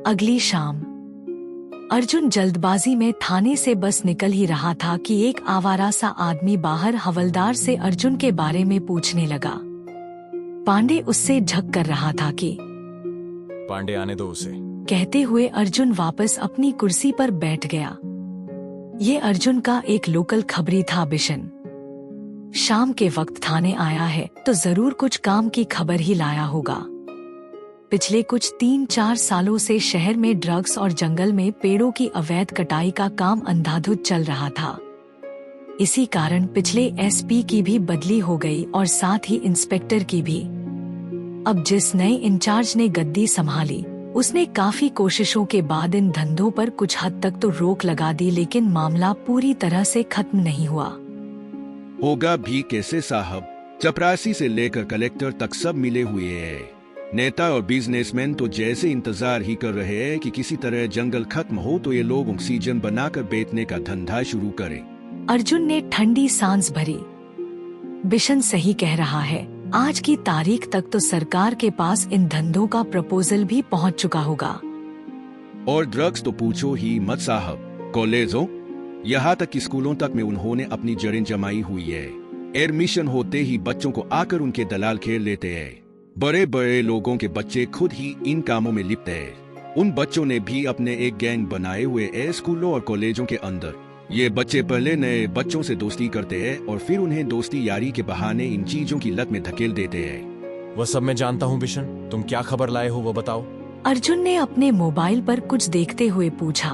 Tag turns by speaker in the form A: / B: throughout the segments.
A: अगली शाम अर्जुन जल्दबाजी में थाने से बस निकल ही रहा था कि एक आवारा सा आदमी बाहर हवलदार से अर्जुन के बारे में पूछने लगा। पांडे उससे झक कर रहा था कि
B: पांडे आने दो उसे।
A: कहते हुए अर्जुन वापस अपनी कुर्सी पर बैठ गया। ये अर्जुन का एक लोकल खबरी था बिशन। शाम के वक्त थाने आया है तो जरूर कुछ काम की खबर ही लाया होगा। पिछले कुछ 3-4 सालों से शहर में ड्रग्स और जंगल में पेड़ों की अवैध कटाई का काम अंधाधुंध चल रहा था। इसी कारण पिछले एसपी की भी बदली हो गई और साथ ही इंस्पेक्टर की भी। अब जिस नए इंचार्ज ने गद्दी संभाली उसने काफी कोशिशों के बाद इन धंधों पर कुछ हद तक तो रोक लगा दी, लेकिन मामला पूरी तरह से खत्म नहीं हुआ।
C: होगा भी कैसे साहब, चपरासी से लेकर कलेक्टर तक सब मिले हुए हैं। नेता और बिजनेसमैन तो जैसे इंतजार ही कर रहे हैं कि किसी तरह जंगल खत्म हो तो ये लोग ऑक्सीजन बनाकर बेचने का धंधा शुरू करें।
A: अर्जुन ने ठंडी सांस भरी। बिशन सही कह रहा है, आज की तारीख तक तो सरकार के पास इन धंधों का प्रपोजल भी पहुंच चुका होगा।
C: और ड्रग्स तो पूछो ही मत साहब, कॉलेजों यहाँ तक कि स्कूलों तक में उन्होंने अपनी जड़ें जमाई हुई है। एडमिशन होते ही बच्चों को आकर उनके दलाल खेल लेते हैं। बड़े बड़े लोगों के बच्चे खुद ही इन कामों में लिप्त हैं। उन बच्चों ने भी अपने एक गैंग बनाए हुए हैं स्कूलों और कॉलेजों के अंदर। ये बच्चे पहले नए बच्चों से दोस्ती करते हैं और फिर उन्हें दोस्ती यारी के बहाने इन चीजों की लत में धकेल देते हैं।
B: वह सब मैं जानता हूँ बिशन, तुम क्या खबर लाए हो वो बताओ।
A: अर्जुन ने अपने मोबाइल पर कुछ देखते हुए पूछा।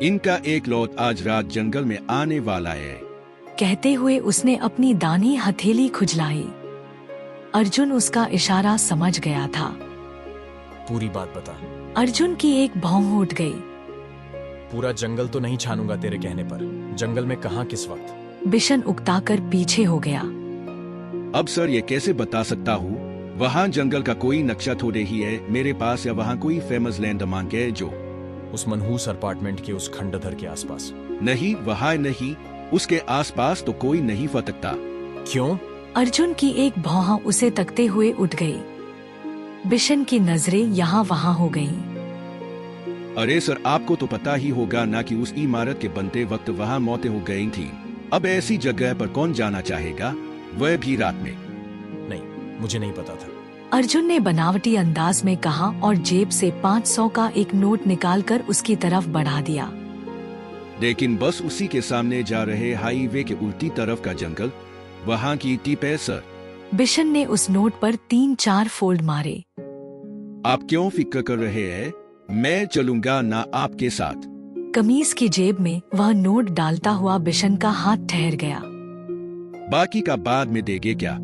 C: इनका एक लौट आज रात जंगल में आने वाला है।
A: कहते हुए उसने अपनी दानी हथेली खुजलाई। अर्जुन उसका इशारा समझ गया था।
B: पूरी बात बता।
A: अर्जुन की एक भौं उठ गई।
B: पूरा जंगल तो नहीं छानूंगा तेरे कहने पर। जंगल में कहाँ किस वक्त?
A: बिशन उकताकर पीछे हो गया।
C: अब सर ये कैसे बता सकता हूँ, वहाँ जंगल का कोई नक्शा थोड़े ही है मेरे पास, या वहाँ कोई फेमस लैंडमार्क है जो
B: उस मनहूस अपार्टमेंट के उस खंडहर के आसपास?
C: नहीं, वहाँ नहीं, उसके आसपास तो कोई नहीं फटकता।
B: क्यों?
A: अर्जुन की एक भौं उसे तकते हुए उठ गई। बिशन की नजरें यहाँ वहाँ हो गईं।
C: अरे सर, आपको तो पता ही होगा ना कि उस इमारत के बनते वक्त वहाँ मौतें हो गई थी। अब ऐसी जगह पर कौन जाना चाहेगा, वह भी रात में?
B: नहीं, मुझे नहीं पता था।
A: अर्जुन ने बनावटी अंदाज में कहा और जेब से 500 का एक नोट निकालकर उसकी तरफ बढ़ा दिया।
C: लेकिन बस उसी के सामने जा रहे हाईवे के उल्टी तरफ का जंगल, वहाँ की टिप है सर।
A: बिशन ने उस नोट पर 3-4 फोल्ड मारे।
C: आप क्यों फिक्र कर रहे हैं, मैं चलूंगा ना आपके साथ।
A: कमीज की जेब में वह नोट डालता हुआ बिशन का हाथ ठहर गया।
C: बाकी का बाद में देंगे क्या?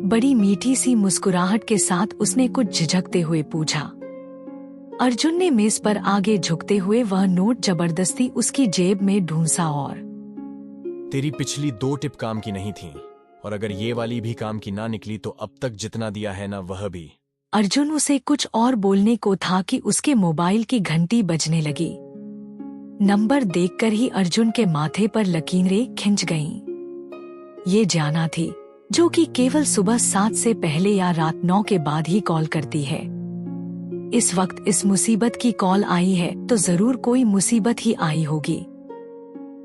A: बड़ी मीठी सी मुस्कुराहट के साथ उसने कुछ झिझकते हुए पूछा। अर्जुन ने मेज पर आगे झुकते हुए वह नोट जबरदस्ती उसकी जेब में ढूंसा। और
B: तेरी पिछली 2 टिप काम की नहीं थी, और अगर ये वाली भी काम की ना निकली तो अब तक जितना दिया है ना वह भी।
A: अर्जुन उसे कुछ और बोलने को था कि उसके मोबाइल की घंटी बजने लगी। नंबर देखकर ही अर्जुन के माथे पर लकीरें खिंच गईं। ये जाना थी जो कि केवल सुबह 7 से पहले या रात 9 के बाद ही कॉल करती है। इस वक्त इस मुसीबत की कॉल आई है तो जरूर कोई मुसीबत ही आई होगी।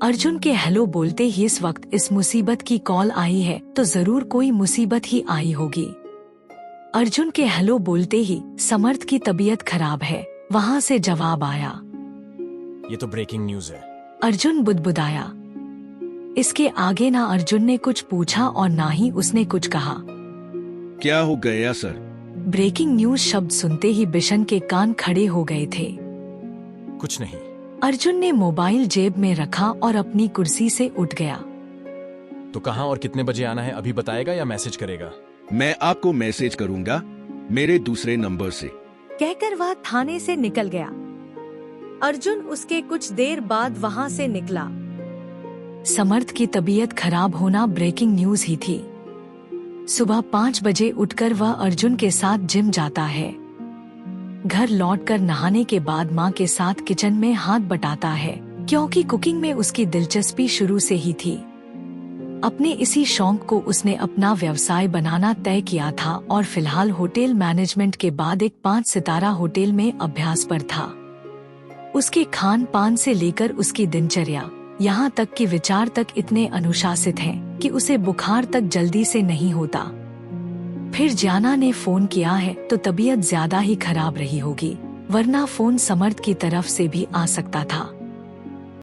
A: अर्जुन के हेलो बोलते ही इस वक्त इस मुसीबत की कॉल आई है तो जरूर कोई मुसीबत ही आई होगी। अर्जुन के हेलो बोलते ही समर्थ की तबीयत खराब है, वहाँ से जवाब आया।
B: ये तो ब्रेकिंग न्यूज है।
A: अर्जुन बुदबुदाया। इसके आगे ना अर्जुन ने कुछ पूछा और ना ही उसने कुछ कहा।
C: क्या हो गया सर?
A: ब्रेकिंग न्यूज शब्द सुनते ही बिशन के कान खड़े हो गए थे।
B: कुछ नहीं।
A: अर्जुन ने मोबाइल जेब में रखा और अपनी कुर्सी से उठ गया।
B: तो कहाँ और कितने बजे आना है अभी बताएगा या मैसेज करेगा?
C: मैं आपको मैसेज करूंगा मेरे दूसरे नंबर से।
A: कहकर वह थाने से निकल गया। अर्जुन उसके कुछ देर बाद वहां से निकला। समर्थ की तबीयत खराब होना ब्रेकिंग न्यूज ही थी। सुबह 5 बजे उठकर वह अर्जुन के साथ जिम जाता है। घर लौटकर नहाने के बाद माँ के साथ किचन में हाथ बटाता है, क्योंकि कुकिंग में उसकी दिलचस्पी शुरू से ही थी। अपने इसी शौक को उसने अपना व्यवसाय बनाना तय किया था और फिलहाल होटल मैनेजमेंट के बाद एक 5 सितारा होटल में अभ्यास पर था। उसके खान पान से लेकर उसकी दिनचर्या, यहाँ तक कि विचार तक इतने अनुशासित हैं कि उसे बुखार तक जल्दी से नहीं होता। फिर जाना ने फोन किया है तो तबीयत ज्यादा ही खराब रही होगी, वरना फोन समर्थ की तरफ से भी आ सकता था।